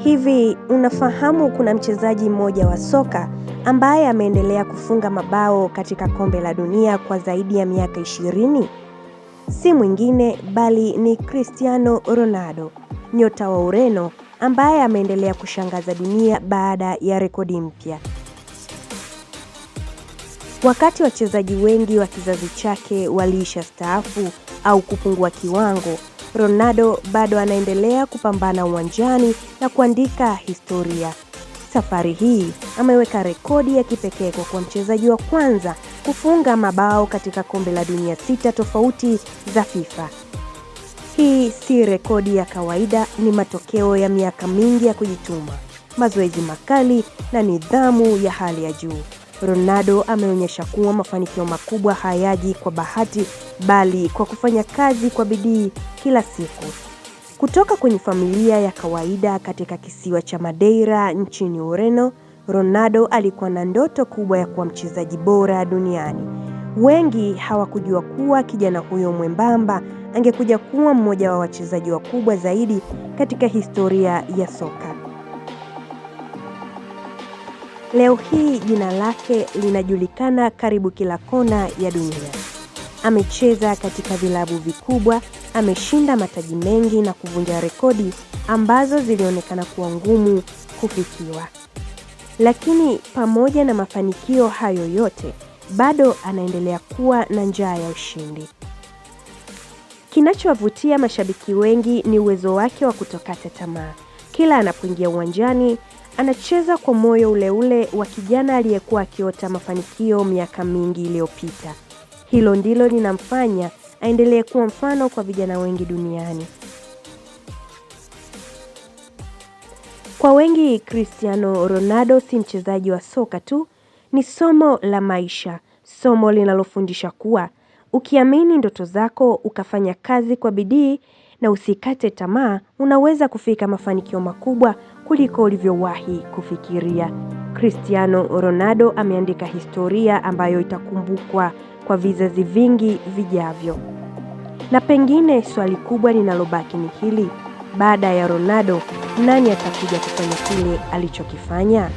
Hivi unafahamu kuna mchezaji mmoja wa soka ambaye ameendelea kufunga mabao katika kombe la dunia kwa zaidi ya miaka 20? Si mwingine bali ni Cristiano Ronaldo, nyota wa Ureno ambaye ameendelea kushangaza dunia baada ya rekodi mpya. Wakati wachezaji wengi wa kizazi chake waliisha staafu au kupungua kiwango, Ronaldo bado anaendelea kupambana uwanjani na kuandika historia. Safari hii ameweka rekodi ya kipekee kwa kuwa mchezaji wa kwanza kufunga mabao katika kombe la dunia 6 tofauti za FIFA. Hii si rekodi ya kawaida, ni matokeo ya miaka mingi ya kujituma, mazoezi makali na nidhamu ya hali ya juu. Ronaldo ameonyesha kuwa mafanikio makubwa hayaji kwa bahati, bali kwa kufanya kazi kwa bidii kila siku. Kutoka kwenye familia ya kawaida katika kisiwa cha Madeira nchini Ureno, Ronaldo alikuwa na ndoto kubwa ya kuwa mchezaji bora duniani. Wengi hawakujua kuwa kijana huyo mwembamba angekuja kuwa mmoja wa wachezaji wakubwa zaidi katika historia ya soka. Leo hii jina lake linajulikana karibu kila kona ya dunia. Amecheza katika vilabu vikubwa, ameshinda mataji mengi na kuvunja rekodi ambazo zilionekana kuwa ngumu kufikiwa. Lakini pamoja na mafanikio hayo yote, bado anaendelea kuwa na njaa ya ushindi. Kinachowavutia mashabiki wengi ni uwezo wake wa kutokata tamaa. Kila anapoingia uwanjani, anacheza kwa moyo ule ule wa kijana aliyekuwa akiota mafanikio miaka mingi iliyopita. Hilo ndilo linamfanya aendelee kuwa mfano kwa vijana wengi duniani. Kwa wengi, Cristiano Ronaldo si mchezaji wa soka tu, ni somo la maisha, somo linalofundisha kuwa ukiamini ndoto zako, ukafanya kazi kwa bidii na usikate tamaa, unaweza kufika mafanikio makubwa kuliko ulivyowahi kufikiria. Cristiano Ronaldo ameandika historia ambayo itakumbukwa kwa vizazi vingi vijavyo. Na pengine swali kubwa linalobaki ni hili: baada ya Ronaldo, nani atakuja kufanya kile alichokifanya?